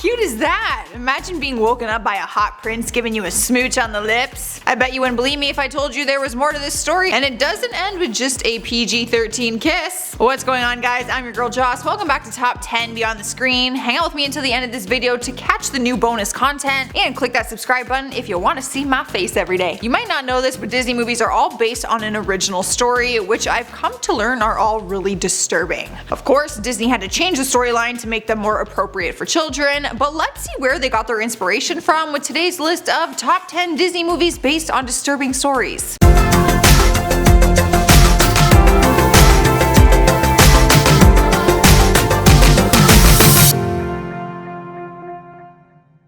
cute is that? Imagine being woken up by a hot prince giving you a smooch on the lips. I bet you wouldn't believe me if I told you there was more to this story, and it doesn't end with just a PG-13 kiss. What's going on, guys? I'm your girl Joss. Welcome back to Top 10 Beyond the Screen. Hang out with me until the end of this video to catch the new bonus content, and click that subscribe button if you want to see my face every day. You might not know this, but Disney movies are all based on an original story, which I've come to learn are all really disturbing. Of course, Disney had to change the storyline to make them more appropriate for children, but let's see where they got their inspiration from with today's list of top 10 Disney movies based on disturbing stories.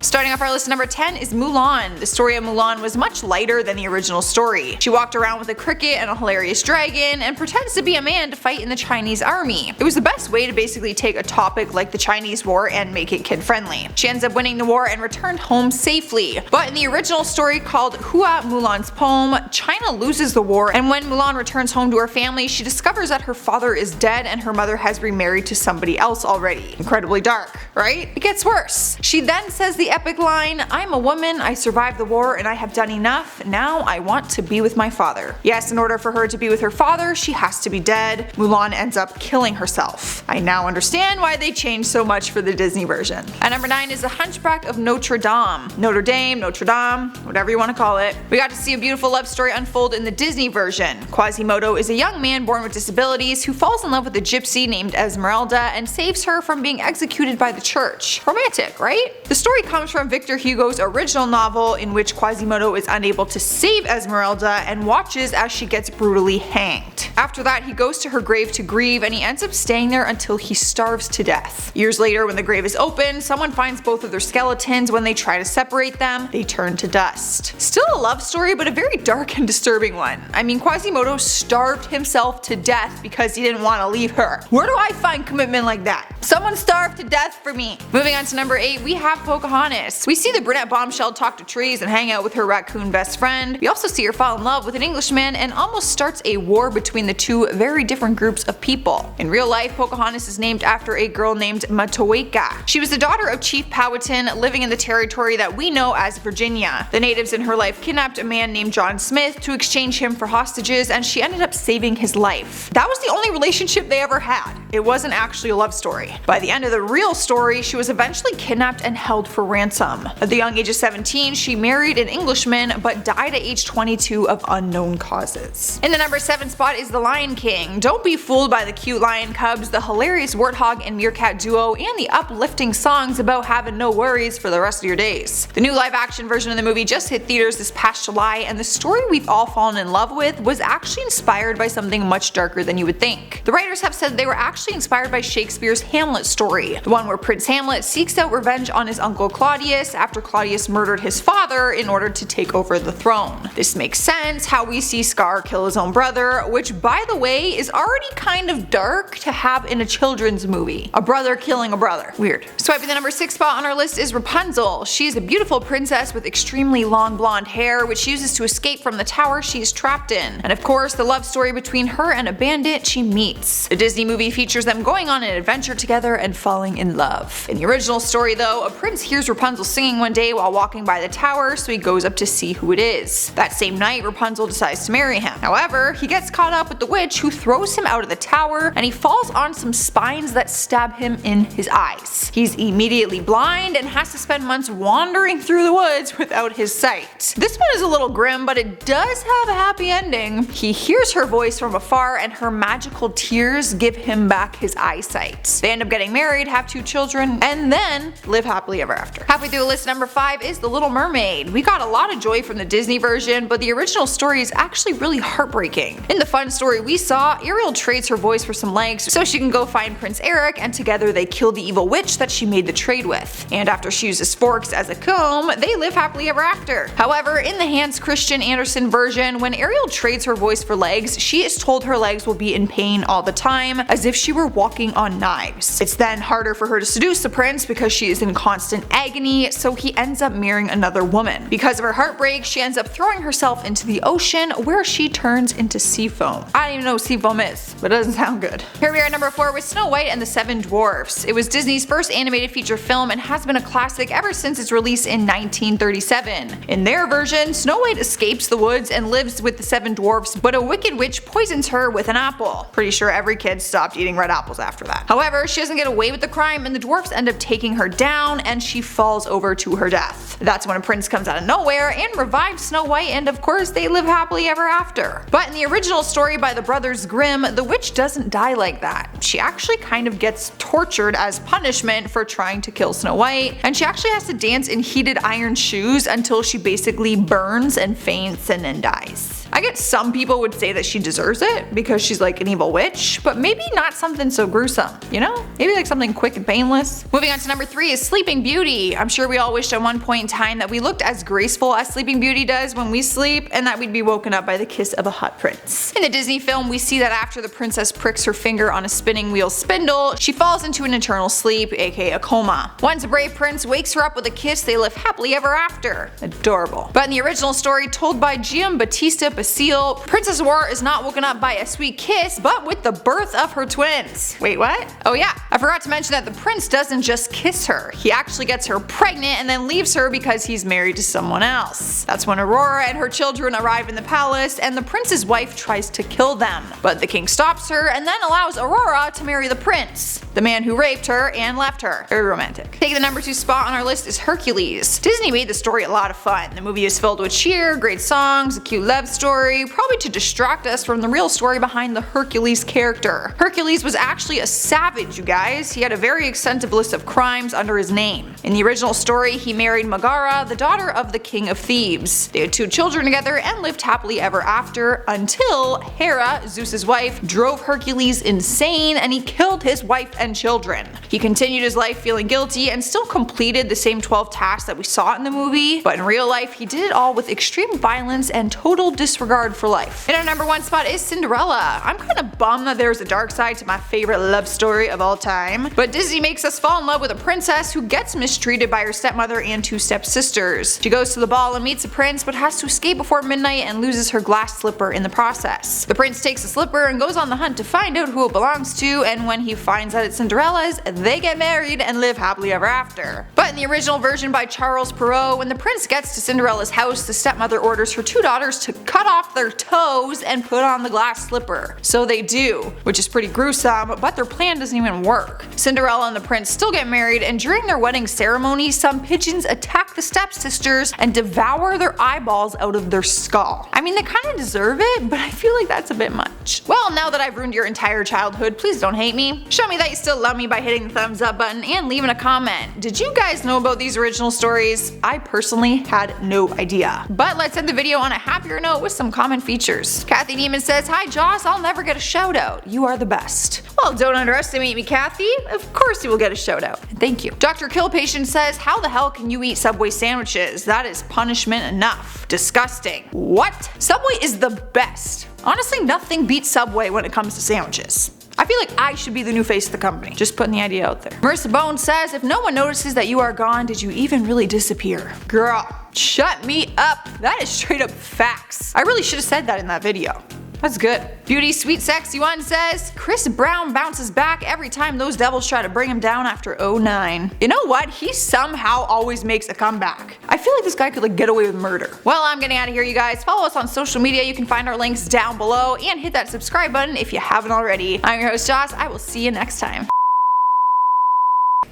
Starting off our list, number 10 is Mulan. The story of Mulan was much lighter than the original story. She walked around with a cricket and a hilarious dragon and pretends to be a man to fight in the Chinese army. It was the best way to basically take a topic like the Chinese War and make it kid-friendly. She ends up winning the war and returned home safely. But in the original story called Hua Mulan's Poem, China loses the war, and when Mulan returns home to her family, she discovers that her father is dead and her mother has remarried to somebody else already. Incredibly dark, right? It gets worse. She then says the epic line, "I'm a woman, I survived the war, and I have done enough. Now I want to be with my father." Yes, in order for her to be with her father, she has to be dead. Mulan ends up killing herself. I now understand why they changed so much for the Disney version. At number 9 is The Hunchback of Notre Dame. Notre Dame, Notre Dame, whatever you want to call it. We got to see a beautiful love story unfold in the Disney version. Quasimodo is a young man born with disabilities who falls in love with a gypsy named Esmeralda and saves her from being executed by the church. Romantic, right? The story comes from Victor Hugo's original novel, in which Quasimodo is unable to save Esmeralda and watches as she gets brutally hanged. After that, he goes to her grave to grieve, and he ends up staying there until he starves to death. Years later, when the grave is opened, someone finds both of their skeletons. When they try to separate them, they turn to dust. Still a love story, but a very dark and disturbing one. I mean, Quasimodo starved himself to death because he didn't want to leave her. Where do I find commitment like that? Someone starved to death for me. Moving on to number 8, we have Pocahontas. We see the brunette bombshell talk to trees and hang out with her raccoon best friend. We also see her fall in love with an Englishman and almost starts a war between the two very different groups of people. In real life, Pocahontas is named after a girl named Mataweka. She was the daughter of Chief Powhatan, living in the territory that we know as Virginia. The natives in her life kidnapped a man named John Smith to exchange him for hostages, and she ended up saving his life. That was the only relationship they ever had. It wasn't actually a love story. By the end of the real story, she was eventually kidnapped and held for ransom. At the young age of 17, she married an Englishman but died at age 22 of unknown causes. In the number 7 spot is The Lion King. Don't be fooled by the cute lion cubs, the hilarious warthog and meerkat duo, and the uplifting songs about having no worries for the rest of your days. The new live action version of the movie just hit theaters this past July, and the story we've all fallen in love with was actually inspired by something much darker than you would think. The writers have said they were actually inspired by Shakespeare's Hamlet story, the one where Prince Hamlet seeks out revenge on his uncle Claudius after Claudius murdered his father in order to take over the throne. This makes sense how we see Scar kill his own brother, which by the way is already kind of dark to have in a children's movie. A brother killing a brother. Weird. Swiping the number 6 spot on our list is Rapunzel. She's a beautiful princess with extremely long blonde hair, which she uses to escape from the tower she is trapped in. And of course, the love story between her and a bandit she meets. The Disney movie features them going on an adventure together and falling in love. In the original story though, a prince hears Rapunzel singing one day while walking by the tower, so he goes up to see who it is. That same night, Rapunzel decides to marry him. However, he gets caught up with the witch, who throws him out of the tower, and he falls on some spines that stab him in his eyes. He's immediately blind and has to spend months wandering through the woods without his sight. This one is a little grim, but it does have a happy ending. He hears her voice from afar, and her magical tears give him back his eyesight. They end up getting married, have 2 children, and then live happily ever after. Halfway through the list, number 5 is The Little Mermaid. We got a lot of joy from the Disney version, but the original story is actually really heartbreaking. In the fun story we saw, Ariel trades her voice for some legs so she can go find Prince Eric, and together they kill the evil witch that she made the trade with. And after she uses forks as a comb, they live happily ever after. However, in the Hans Christian Andersen version, when Ariel trades her voice for legs, she is told her legs will be in pain all the time, as if she were walking on knives. It's then harder for her to seduce the prince because she is in constant agony, so he ends up marrying another woman. Because of her heartbreak, she ends up throwing herself into the ocean, where she turns into sea foam. I don't even know what sea foam is, but it doesn't sound good. Here we are at number 4 with Snow White and the Seven Dwarfs. It was Disney's first animated feature film and has been a classic ever since its release in 1937. In their version, Snow White escapes the woods and lives with the seven dwarfs, but a wicked witch poisons her with an apple. Pretty sure every kid stopped eating red apples after that. However, she doesn't get away with the crime and the dwarfs end up taking her down and she falls over to her death. That's when a prince comes out of nowhere and revives Snow White, and of course they live happily ever after. But in the original story by the brothers Grimm, the witch doesn't die like that. She actually kind of gets tortured as punishment for trying to kill Snow White, and she actually has to dance in heated iron shoes until she basically burns and faints and then dies. I guess some people would say that she deserves it because she's like an evil witch, but maybe not something so gruesome, you know? Maybe like something quick and painless. Moving on to number 3 is Sleeping Beauty. I'm sure we all wished at one point in time that we looked as graceful as Sleeping Beauty does when we sleep, and that we'd be woken up by the kiss of a hot prince. In the Disney film, we see that after the princess pricks her finger on a spinning wheel spindle, she falls into an eternal sleep, aka a coma. Once a brave prince wakes her up with a kiss, they live happily ever after. Adorable. But in the original story told by Giambattista Basile, Princess Aurora is not woken up by a sweet kiss, but with the birth of her twins. Wait, what? Oh yeah, I forgot to mention that the prince doesn't just kiss her. He actually gets her pregnant and then leaves her because he's married to someone else. That's when Aurora and her children arrive in the palace and the prince's wife tries to kill them. But the king stops her and then allows Aurora to marry the prince, the man who raped her and left her. Very romantic. Taking the number 2 spot on our list is Hercules. Disney made the story a lot of fun. The movie is filled with cheer, great songs, a cute love story, probably to distract us from the real story behind the Hercules character. Hercules was actually a savage, you guys. He had a very extensive list of crimes under his name. In the original story, he married Megara, the daughter of the king of Thebes. They had 2 children together and lived happily ever after until Hera, Zeus's wife, drove Hercules insane and he killed his wife and children. He continued his life feeling guilty and still completed the same 12 tasks that we saw in the movie, but in real life he did it all with extreme violence and total disregard for life. In our number 1 spot is Cinderella. I'm kinda bummed that there's a dark side to my favorite love story of all time, but Disney makes us fall in love with a princess who gets mistreated by her stepmother and 2 stepsisters. She goes to the ball and meets a prince but has to escape before midnight and loses her glass slipper in the process. The prince takes the slipper and goes on the hunt to find out who it belongs to, and when he finds out it's Cinderella's, they get married and live happily ever after. But in the original version by Charles Perrault, when the prince gets to Cinderella's house, the stepmother orders her 2 daughters to cut off their toes and put on the glass slipper. So they do, which is pretty gruesome, but their plan doesn't even work. Cinderella and the prince still get married, and during their wedding ceremony, some pigeons attack the stepsisters and devour their eyeballs out of their skull. I mean, they kinda deserve it, but I feel like that's a bit much. Well, now that I've ruined your entire childhood, please don't hate me. Show me that you still love me by hitting the thumbs up button and leaving a comment. Did you guys know about these original stories? I personally had no idea. But let's end the video on a happier note with some common features. Kathy Neiman says, "Hi Joss, I'll never get a shout out. You are the best." Well, don't underestimate me, Kathy. Of course you will get a shout out. Thank you. Dr. Killpatient says, "How the hell can you eat Subway sandwiches? That is punishment enough. Disgusting." What? Subway is the best. Honestly, nothing beats Subway when it comes to sandwiches. I feel like I should be the new face of the company. Just putting the idea out there. Marissa Bone says, "If no one notices that you are gone, did you even really disappear?" Girl, shut me up. That is straight up facts. I really should have said that in that video. That's good. Beauty Sweet Sexy One says, "Chris Brown bounces back every time those devils try to bring him down after 09. You know what? He somehow always makes a comeback. I feel like this guy could like get away with murder. Well, I'm getting out of here, you guys. Follow us on social media. You can find our links down below and hit that subscribe button if you haven't already. I'm your host Joss. I will see you next time.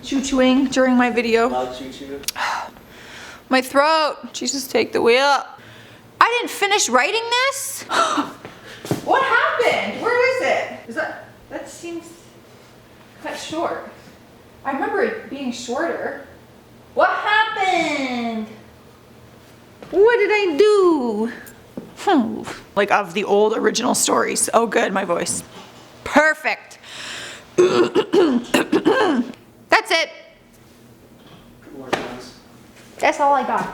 Choo-chooing during my video. Loud choo-choo. My throat. Jesus, take the wheel. I didn't finish writing this? What happened? Where is it? That seems cut short. I remember it being shorter. What happened? What did I do? Like of the old original stories. Oh good, my voice. Perfect. That's it. More times. That's all I got.